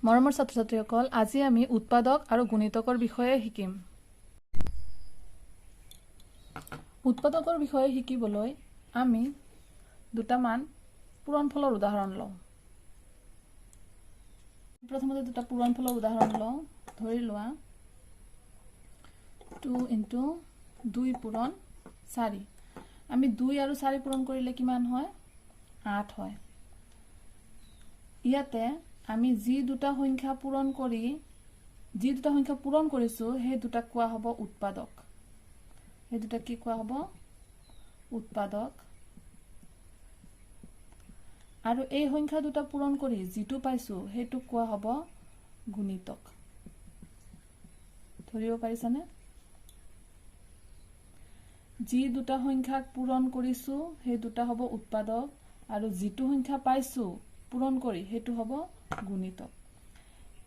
মৰমৰ ছাত্ৰ-ছাত্ৰীসকল, আজি আমি উৎপাদক আৰু গুণিতকৰ বিষয়ে শিকিম। উৎপাদকৰ বিষয়ে শিকিবলৈ আমি দুটামান পূৰণফলৰ উদাহৰণ লওঁ। প্ৰথমতে দুটা পূৰণফলৰ উদাহৰণ লওঁ। ধৰি লোৱা 2 × 2 পূৰণ 4। আমি 2 আৰু 4 পূৰণ কৰিলে কিমান হয়? 8 হয়। ইয়াতে আমি যি দুটা সংখ্যা পূৰণ কৰিছো সেই দুটা কোৱা হ'ব উৎপাদক। সেই দুটা কি কোৱা হ'ব? উৎপাদক। আৰু এই সংখ্যা দুটা পূৰণ কৰি যিটো পাইছো সেইটো কোৱা হ'ব গুণিতক। ধৰিব পাৰিছানে? যি দুটা সংখ্যাক পূৰণ কৰিছো সেই দুটা হ'ব উৎপাদক, আৰু যিটো সংখ্যা পাইছো পূৰণ কৰি সেইটো হ'ব গুণিতক।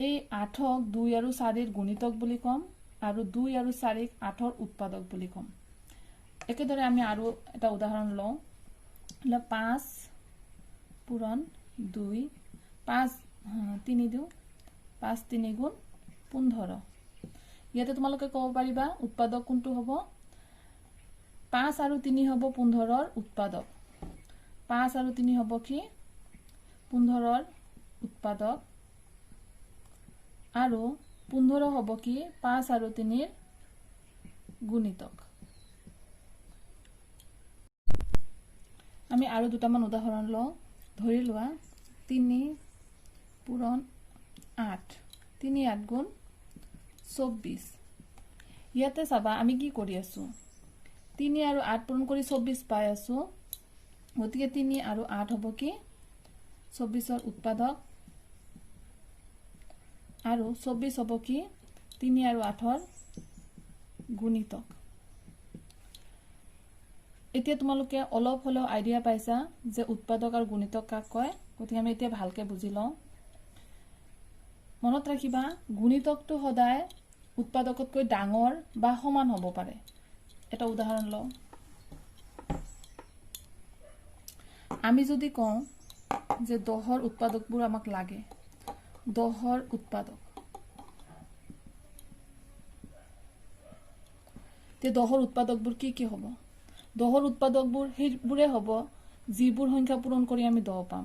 এই 8ক 2 আৰু 4ৰ গুণিতক বুলি ক'ম, আৰু 2 আৰু 4ক 8ৰ উৎপাদক বুলি ক'ম। একেদৰে আমি আৰু এটা উদাহৰণ লওঁ। 5 পূৰণ 2, 3 দিওঁ, 5 3 গুণ 15। ইয়াতে তোমালোকে ক'ব পাৰিবা উৎপাদক কোনটো হ'ব? 5 আৰু 3 হ'ব 15ৰ উৎপাদক। 5 আৰু 3 হ'ব কি? 15ৰ উৎপাদক। আৰু 15 হ'ব কি? 5 আৰু 3ৰ গুণিতক। আমি আৰু দুটামান উদাহৰণ লওঁ। ধৰি লোৱা 3 পূৰণ 8। 3 8 গুণ 24। ইয়াতে চাবা আমি কি কৰি আছো? 3 আৰু 8 পূৰণ কৰি 24 পাই আছো। গতিকে 3 আৰু 8 হ'ব কি? 24ৰ উৎপাদক। আৰু 24 হ'ব কি? 3 আৰু 8ৰ গুণিতক। এতিয়া তোমালোকে অলপ হলেও আইডিয়া পাইছা যে উৎপাদক আৰু গুণিতক কাক কয়। গতিকে আমি এতিয়া ভালকে বুজি লওঁ। মনত ৰাখিবা, গুণিতকটো সদায় উৎপাদকতকৈ ডাঙৰ বা সমান হ'ব পাৰে। এটা উদাহৰণ লওঁ। আমি যদি কওঁ যে 10ৰ উৎপাদকবোৰ আমাক লাগে, 10ৰ উৎপাদক, তে 10ৰ উৎপাদকবোৰ কি কি হ'ব? 10ৰ উৎপাদকবোৰ সেইবোৰে হ'ব যিবোৰ সংখ্যা পূৰণ কৰি আমি 10 পাম।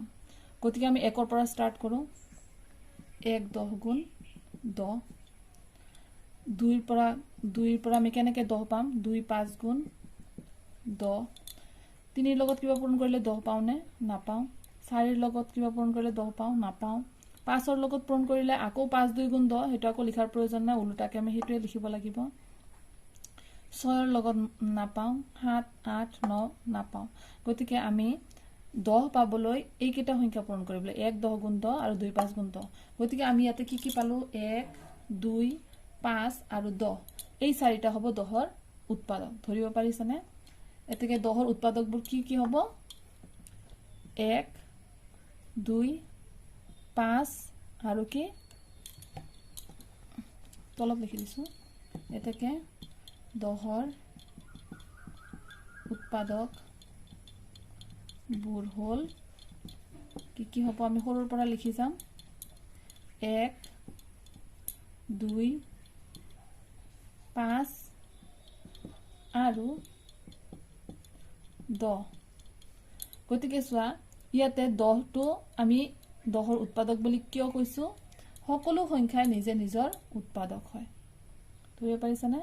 গতিকে আমি 1ৰ পৰা ষ্টাৰ্ট কৰোঁ। 1 10 গুণ 10। 2ৰ পৰা আমি কেনেকৈ 10 পাম? 2 5 গুণ 10। 3ৰ লগত কিবা পূৰণ কৰিলে 10 পাওঁনে? নাপাওঁ। 4ৰ লগত কিবা পূৰণ কৰিলে 10 পাওঁ? নাপাওঁ। 5ৰ লগত পূৰণ কৰিলে আকৌ 5 2 গুণ 10, সেইটো আকৌ লিখাৰ প্ৰয়োজন নাই, ওলোটাকে আমি সেইটোৱে লিখিব লাগিব। 6ৰ লগত নাপাওঁ। 7 8 9 নাপাওঁ। গতিকে আমি 10 পাবলৈ এইকেইটা সংখ্যা পূৰণ কৰিব লাগিব। 1 10 গুণ 10 আৰু 2 5 গুণ 10। গতিকে আমি ইয়াতে কি কি পালো? 1 2 5 আৰু 10। এই চাৰিটা হ'ব 10ৰ উৎপাদক। ধৰিব পাৰিছানে? এতেকে 10ৰ উৎপাদকবোৰ কি কি হ'ব? 1 2 5 আৰু কি? তলত লিখি দিছো। এতেকে 10ৰ উৎপাদক বোৰ হ'ল কি কি হ'ব? আমি সৰুৰ পৰা লিখি যাম। 1 2 5 আৰু 10। গতিকে চোৱা, ইয়াতে 10টো আমি 10ৰ উৎপাদক বুলি কিয় কৈছো? সকলো সংখ্যাই নিজে নিজৰ উৎপাদক হয়। ধৰিব পাৰিছানে?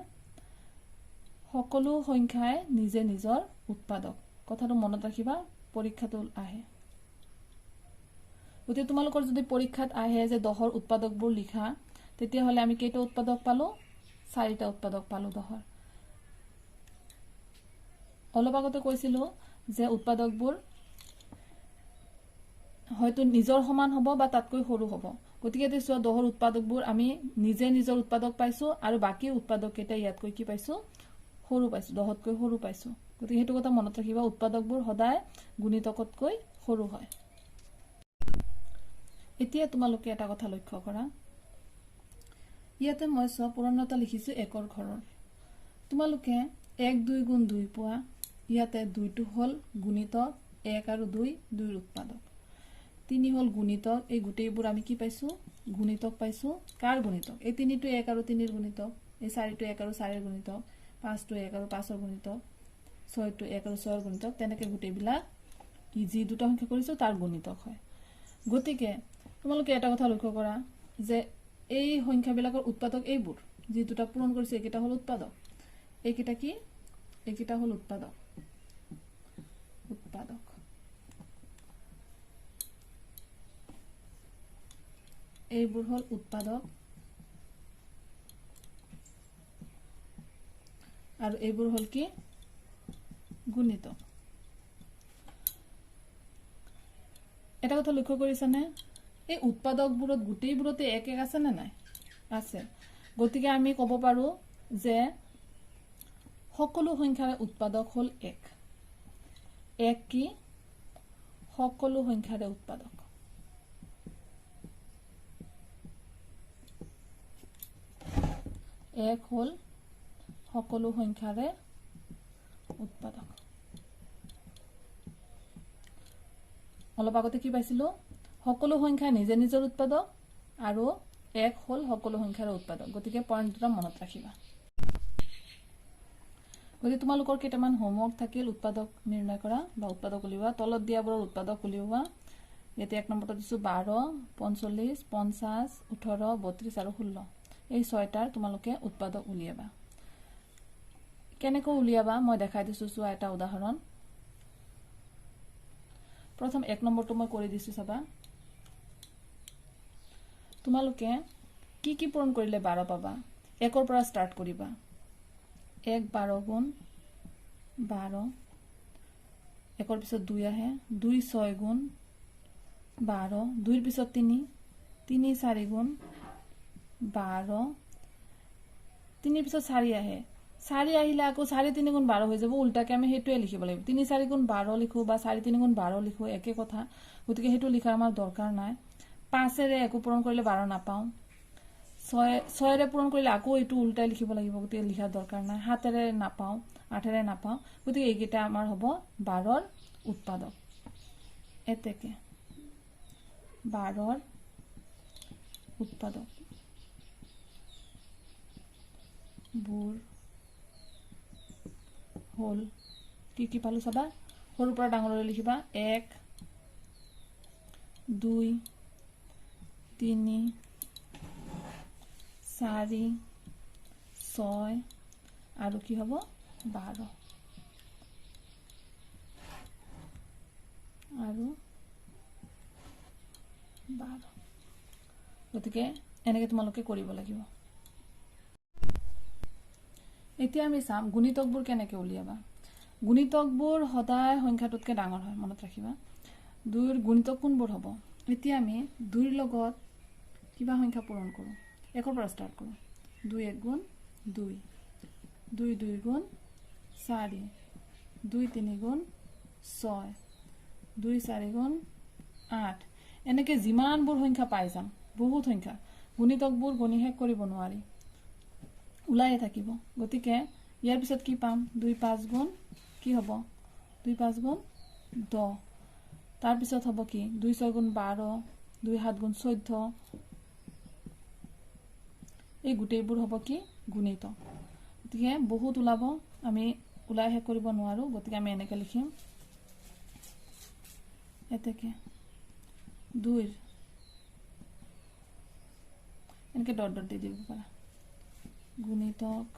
সকলো সংখ্যাই নিজে নিজৰ উৎপাদক। কথাটো মনত ৰাখিবা, পৰীক্ষাটো আহে। গতিকে তোমালোকৰ যদি পৰীক্ষাত আহে যে 10ৰ উৎপাদকবোৰ লিখা, তেতিয়াহ'লে আমি কেইটা উৎপাদক পালো? 4টা উৎপাদক পালো 10ৰ। অলপ আগতে কৈছিলো যে উৎপাদকবোৰ হয়তো নিজৰ সমান হ'ব বা তাতকৈ সৰু হ'ব। গতিকে চোৱা, 10ৰ উৎপাদকবোৰ আমি নিজে নিজৰ উৎপাদক পাইছো, আৰু বাকী উৎপাদক কেইটা ইয়াতকৈ কি পাইছো? সৰু পাইছো, 10তকৈ সৰু পাইছো। গতিকে সেইটো কথা মনত ৰাখিবা, উৎপাদকবোৰ সদায় গুণিতকতকৈ সৰু হয়। এতিয়া তোমালোকে এটা কথা লক্ষ্য কৰা। ইয়াতে মই চোৱা পূৰণ এটা লিখিছো 1ৰ ঘৰৰ। তোমালোকে 1 2 গুণ 2 পোৱা। ইয়াতে 2টো হ'ল গুণিতক, 1 আৰু 2 2ৰ উৎপাদক। 3 হল গুণিতক এই গোটেইবোৰ আমি কি পাইছো গুণিতক পাইছো কাৰ গুণিতক এই 3 টো 1 আৰু 3 ৰ গুণিতক এই 4 টো 1 আৰু 4 ৰ গুণিতক 5 টো 1 আৰু 5 ৰ গুণিতক 6 টো 1 আৰু 6 ৰ গুণিতক তেনেকে গোটেইবিলাক কি যি দুটা সংখ্যা কৰিছো তাৰ গুণিতক হয় গতিকে তোমালোকে এটা কথা লক্ষ্য কৰা যে এই সংখ্যাবিলাকৰ উৎপাদক এইবোৰ যি দুটা পূৰণ কৰিছে এইকেইটা হল উৎপাদক এইকেইটা কি এইকেইটা হল উৎপাদক উৎপাদক এইবোৰ হল উৎপাদক আৰু এইবোৰ হল কি গুণিতক এটা কথা লক্ষ্য কৰিছানে এই উৎপাদকবোৰত গোটেইবোৰতে এক এক আছে নে নাই আছে গতিকে আমি ক'ব পাৰো যে সকলো সংখ্যাৰ উৎপাদক হল 1 এক কি সকলো সংখ্যাৰ উৎপাদক এক হল সকলো সংখ্যাৰ উৎপাদক অলপ আগতে কি পাইছিলো সকলো সংখ্যা নিজে নিজৰ উৎপাদক আৰু এক হল সকলো সংখ্যাৰ উৎপাদক গতিকে পইণ্ট দুটা মনত ৰাখিবা গতিকে তোমালোকৰ কেইটামান হোমৱৰ্ক থাকিল উৎপাদক নিৰ্ণয় কৰা বা উৎপাদক উলিওৱা তলত দিয়াবোৰৰ উৎপাদক উলিওৱা ইয়াতে এক নম্বৰটো দিছো 12 45 50 18 32 আৰু 16 এই ছয়টাৰ তোমালোকে উৎপাদক উলিয়াবা কেনেকৈ উলিয়াবা মই দেখাই দিছো চোৱা এটা উদাহৰণ প্ৰথম এক নম্বৰটো মই কৰি দিছো চাবা তোমালোকে কি কি পূৰণ কৰিলে 12 পাবা একৰ পৰা ষ্টাৰ্ট কৰিবা 1 12 গুণ 12 একৰ পিছত 2 আহে 2 6 গুণ 12 2 ৰ পিছত 3 3 4 গুণ 12 3 ৰ পিছত 4 আহে 4 আহিলে আকৌ 4 3 গুণ 12 হৈ যাব উল্টাকে আমি হেতুৱে লিখিব লাগিব 3 4 গুণ 12 লিখো বা 4 3 গুণ 12 লিখো একে কথা গতিকে হেতু লিখাৰ আমাৰ দৰকাৰ নাই 5 ৰে একো পূৰণ কৰিলে 12 নাপাও 6 ৰে পূৰণ কৰিলে আকৌ এটো উল্টাই লিখিব লাগিব গতিকে লিখাৰ দৰকাৰ নাই 7 ৰে নাপাও 8 ৰে নাপাও গতিকে এইকেইটা আমাৰ হ'ব 12 ৰ উৎপাদক এতেকে 12 ৰ উৎপাদক বুৰ হল কি পালো চাবা সৰুৰ পৰা ডাঙৰলৈ লিখিবা 1 2 3 4 6 আৰু কি হ'ব 12 আৰু 12 গতিকে এনেকে তোমালোকে কৰিব লাগিব এতিয়া আমি চাম গুণিতকবোৰ কেনেকৈ উলিয়াবা গুণিতকবোৰ সদায় সংখ্যাটোতকৈ ডাঙৰ হয় মনত ৰাখিবা 2 ৰ গুণিতক কোনবোৰ হ'ব এতিয়া আমি 2 ৰ লগত কিবা সংখ্যা পূৰণ কৰো একৰ পৰা ষ্টাৰ্ট কৰো 2 1 গুণ 2 2 2 গুণ 4 2 3 গুণ 6 2 4 গুণ 8 এনেকৈ যিমানবোৰ সংখ্যা পাই যাম বহুত সংখ্যা গুণিতকবোৰ গণি শেষ কৰিব নোৱাৰি উলায়ে থাকিব গতিকে ইয়াৰ পিছত কি পাম 2 5 গুণ কি হ'ব 2 5 গুণ 10 তাৰ পিছত হ'ব কি 2 6 গুণ 12 2 7 গুণ 14 এই গোটেইবোৰ হ'ব কি গুণিতক গতিকে বহুত ওলাব আমি উলাই শেষ কৰিব নোৱাৰো গতিকে আমি এনেকৈ লিখিম এতেকে 2 এনেকৈ ডট ডট দি দিব পাৰা গুণিতক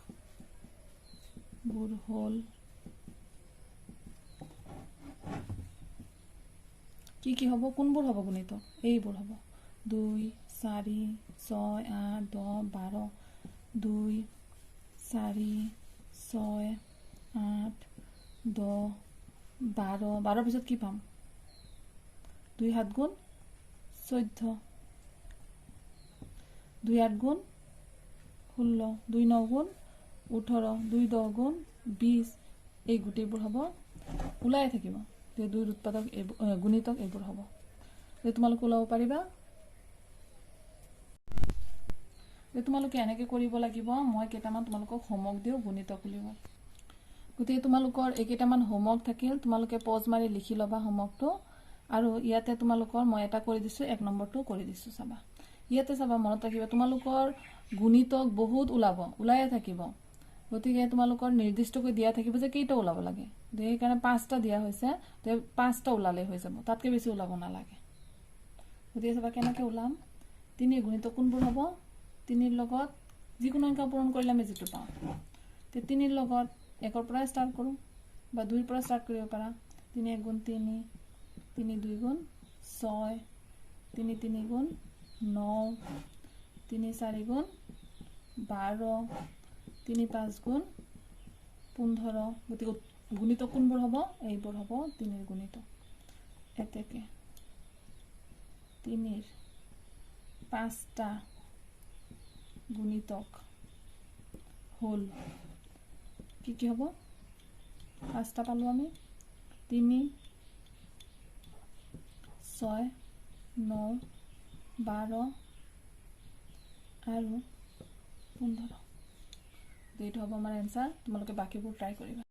বুৰ হল কি হ'ব কোনবোৰ হ'ব গুণিতক এইবোৰ হ'ব 2 4 6 8 10 12 2 4 6 8 10 12 12 পিছত কি পাম 2 7 গুণ 14 2 8 গুণ 16 2 9 গুণ 18 2 10 গুণ 20 এই গোটেইবোৰ হ'ব উলাই থাকিব যে 2 ৰ উৎপাদক গুণিতক এইবোৰ হ'ব যে তোমালোকে ওলাব পাৰিবা যে তোমালোকে এনেকৈ কৰিব লাগিব মই কেইটামান তোমালোকক হোমৱৰ্ক দিও গুণিতক উলিয়াব গতিকে তোমালোকৰ এই কেইটামান হোমৱৰ্ক থাকিল তোমালোকে পজ মাৰি লিখি লবা হোমৱৰ্কটো আৰু ইয়াতে তোমালোকৰ মই এটা কৰি দিছোঁ 1 নম্বৰটো কৰি দিছোঁ চাবা ইয়াতে চাবা মনত ৰাখিবা তোমালোকৰ গুণিতক বহুত ওলায়ে থাকিব গতিকে তোমালোকৰ নিৰ্দিষ্টকৈ দিয়া থাকিব যে কেইটা ওলাব লাগে সেইকাৰণে 5টা দিয়া হৈছে তে 5টা ওলালে হৈ যাব তাতকৈ বেছি ওলাব নালাগে গতিকে চাবা কেনেকৈ ওলাম 3 গুণিতক কোনবোৰ হ'ব 3 লগত যিকোনো সংখ্যা পূৰণ কৰিলে আমি যেটো পাওঁ তে 3 লগত 1 পৰা ষ্টাৰ্ট কৰোঁ বা 2 পৰা ষ্টাৰ্ট কৰিব পাৰা 3 1 গুণ 3 3 2 গুণ 6 3 3 গুণ 9 3 4 গুণ 12 3 5 গুণ 15 গতিকে গুণিতক কোনবোৰ হ'ব এইবোৰ হ'ব 3 গুণিতক এতেকে 3 5টা গুণিতক হল কি হ'ব 5টা পালো আমি 3 6 9 12 আৰু 15 এইটো হ'ব আমাৰ এনসাৰ তোমালোকে বাকিবোৰ ট্ৰাই কৰিবা